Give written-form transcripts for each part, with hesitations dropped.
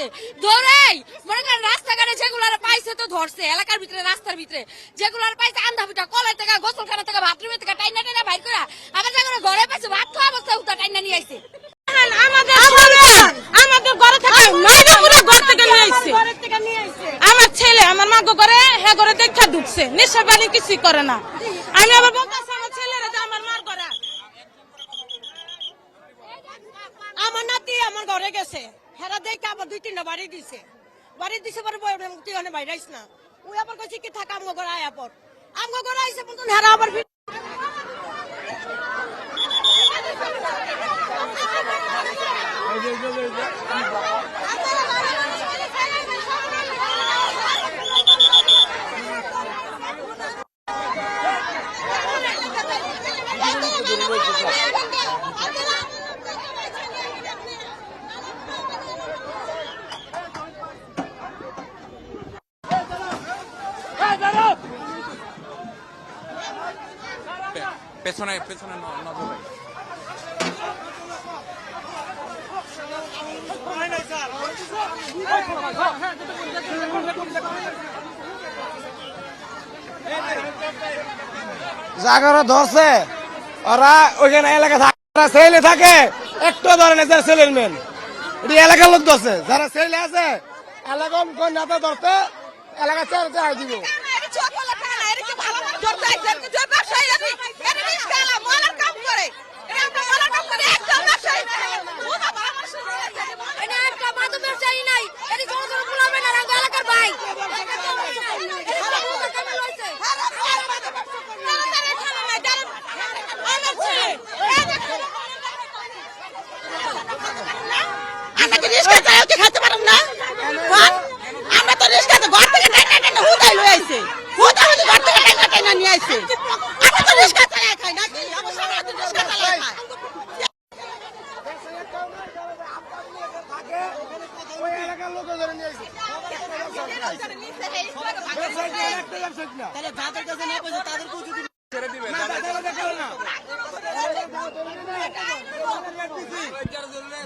করছে দৌড়াই মনে করেন রাস্তাঘাটে যেগুলার পাইছে তো ধরছে এলাকার ভিতরে রাস্তার ভিতরে যেগুলার পাইছে আন্ধা পিঠা কলের থেকে গোসলখানা থেকে বাথরুমের থেকে টাইনা টাইনা বাইর করে আবার যেগুলো ঘরে পাইছে ভাত খাওয়া অবস্থা উঠা টাইনা নিয়ে আইছে আমাদের ঘরে থেকে নয়টা পুরো ঘর থেকে নিয়ে আইছে আমার ছেলে আমার মা ঘরে হ্যাঁ ঘরে দেখা ঢুকছে নেশা পানি কিছুই করে না আমি আবার বলতেছি আমার ছেলেরা যে আমার মার ঘরে আমার নাতি আমার ঘরে গেছে হেরা দেখে আবার 2-3টা বাড়ি দিছে পরে তুই ওখানে বাইরে আইস না ওই আবার কইছে কি থাকা আমগো ঘরে আয়া পর আমগো ঘরে আইছে বলতো হেরা আবার পেছনে পেছনে নজর জাগরে ধরছে ওরা ওইখানে এলাকা ছেলে থাকে একটু ধরেন যারা ছেলের মেন এটি এলাকার লোক ধরছে যারা ছেলে আছে এলাকা কোন নেতা ধরতে এলাকা ছেড়ে দিব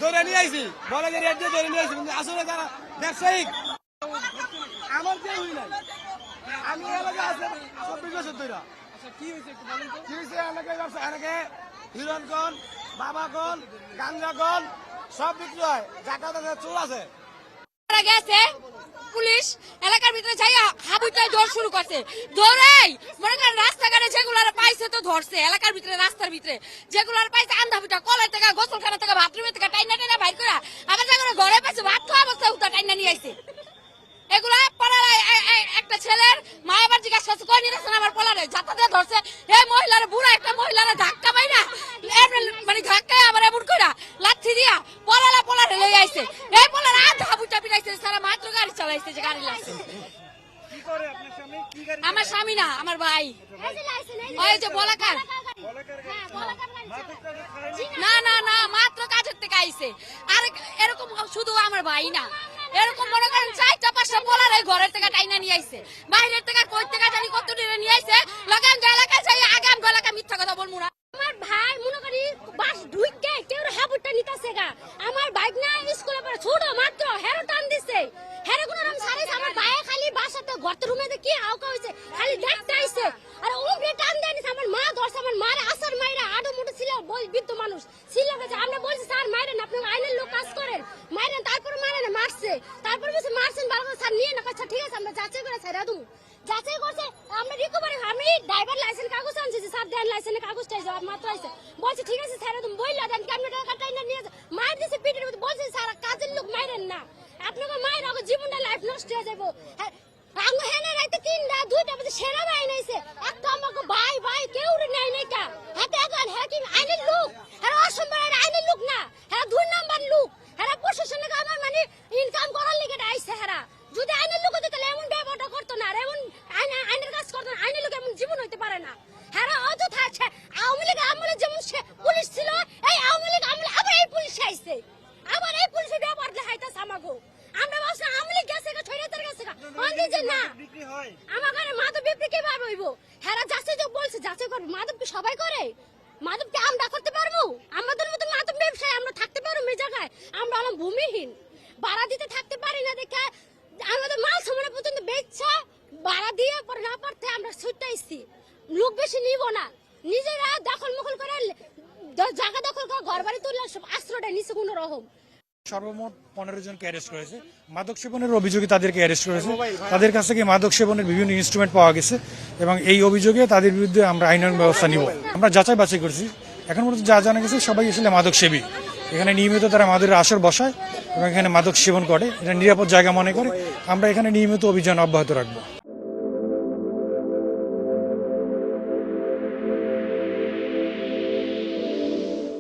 ধরে নিয়ে আইছি বলে যে রেট দিয়ে ধরে নিয়ে আইছি কিন্তু আসলে যারা ব্যবসায়িক আমার যে হই নাই আমি এলাকা আছে 24 বছর ধরে কি হইছে একটু বলেন তো কি হইছে এলাকায় ব্যবসা এলাকায় হিরণকন বাবাকন গাঞ্জাকন সব বিক্রি হয় জাকাত আছে চুল আছে গেছে পুলিশ এলাকার ভিতরে যাই হাবুটাই দৌড় শুরু করছে দৌড়াই মনে করেন রাস্তাঘাটে যেগুলার পাইছে তো ধরছে এলাকার ভিতরে রাস্তার ভিতরে যেগুলার পাইছে আন্ধা পিঠা কলের থেকে গোসলখানা থেকে বাথরুমের থেকে টাইনা টাইনা বাইর করে আবার যেগুলো ঘরে পাইছে ভাত খাওয়া অবস্থা উঠা টাইনা নিয়ে আইছে এগুলা পাড়ার একটা ছেলের মা আবার জিজ্ঞাসা করছে কই নিয়ে আমার পোলারে যাতাতে ধরছে এই মহিলার বুড়া একটা মহিলার ধাক্কা পাই না মানে ধাক্কায় আবার এমন কইরা লাথি দিয়া পোলারে লই আইছে এই পোলার আধা বুটা পিটাইছে সারা মাত্র গাড়ি চালাইছে যে গাড়ি লাগছে আমার স্বামী না আমার ভাই ওই যে বলাকার না না না মাত্র কাজের থেকে আইছে আর এরকম শুধু আমার ভাই না এরকম মনে করেন 4-5টা পোলার এই ঘরের থেকে টাইনা নিয়ে আইছে বাইরের থেকে কই থেকে জানি কত দূরে নিয়ে আইছে লাগাম এলাকা যাই আগাম গলাকা মিথ্যা কথা বলমু না আমার ভাই মনে করি বাস ঢুইকে কেউ হাবুটা নিতাছে গা আমার বাইক না স্কুলে পড়ে ছোট মাত্র হেরো টান দিছে হেরো কোন রকম সারে আমার ভাই খালি বাসাতে ঘরতে রুমে কি আউকা হইছে খালি দেখতে আইছে আর ওমরে টান দেনি আমার মা ধরছে আমার মারে আসার মাইরা আডো মুটো ছিল বৃদ্ধ মানুষ ছিল গেছে আমরা বলছি স্যার মাইরেন আপনি আইনের লোক কাজ করেন মাইরেন তারপর মারেন মারছে তারপর বলছে মারছেন ভালো করে স্যার নিয়ে না আচ্ছা ঠিক আছে আমরা যাচাই করে ছেড়ে দেব যাচাই করছে আমরা রিকভারি আমি ড্রাইভার লাইসেন্স কাগজ আনছি স্যার দেন লাইসেন্সের কাগজটাই যাওয়ার মাত্র আছে বলছে ঠিক আছে ছেড়ে দেব বইলা দেন কেমন টাকা টাইনা নিয়ে মার দিছে পিটের মধ্যে বলছে স্যার কাজের লোক মাইরেন না আপনাকে মায়ের আগে জীবনটা লাইফ নষ্ট হয়ে যাবো আঙ্গ হেনে রাইতে 2টা বাজে সেরা ভাই নাইছে একটা আমাকে ভাই ভাই কেউ নেই নাই কা হাতে এখন হ্যাঁ কি আইনের লোক হ্যাঁ অসম্ভব আইনের লোক না হ্যাঁ 2 নাম্বার লোক হ্যাঁ প্রশাসনের আমার মানে ইনকাম করার লিগে আইছে হ্যাঁ যদি আইনের লোক হতো তাহলে এমন ব্যবহারটা করতো না আর এমন আইনের কাজ করতো না আইনের লোক এমন জীবন হইতে পারে না হ্যাঁ অযথা আছে আওয়ামী লীগ আমলে যেমন পুলিশ ছিল এই আওয়ামী লীগ আমলে আবার এই পুলিশ আইছে আবার এই পুলিশের ব্যবহার দেখাইতাছে আমাকে আমরা বলছি আওয়ামী লীগ গেছে ছয়টার গেছে অন্ধে যে না আমার ঘরে মাদক বিক্রি কিভাবে হইব হ্যাঁ যাচাই তো বলছে যাচাই করবে মাদক কি সবাই করে মাদক কি আমরা করতে পারবো আমাদের মতো মাদক ব্যবসায় আমরা থাকতে পারবো এই জায়গায় আমরা হলাম ভূমিহীন ভাড়া দিতে থাকতে পারি বেচা ভাড়া দিয়ে পরে না পারতে আমরা ছুটাইছি। লোক বেশি নিব না, নিজেরা দখল মুখল করে জায়গা দখল করে ঘর বাড়ি তুললে সব আশ্রয়টা নিচে কোনো রকম। সর্বমোট 15 জনকে অ্যারেস্ট করেছে। মাদক সেবনের অভিযোগে তাদেরকে অ্যারেস্ট করেছে। তাদের কাছ থেকে মাদক সেবনের বিভিন্ন ইনস্ট্রুমেন্ট পাওয়া গেছে এবং এই অভিযোগে তাদের বিরুদ্ধে আমরা আইনানুগ ব্যবস্থা নিব। আমরা যাচাই বাছাই করছি, এখন পর্যন্ত যা জানা গেছে সবাই আসলে মাদক সেবী। এখানে নিয়মিত তারা মাদকের আসর বসায় এবং এখানে মাদক সেবন করে, এটা নিরাপদ জায়গা মনে করে আমরা এখানে নিয়মিত অভিযান অব্যাহত রাখবো।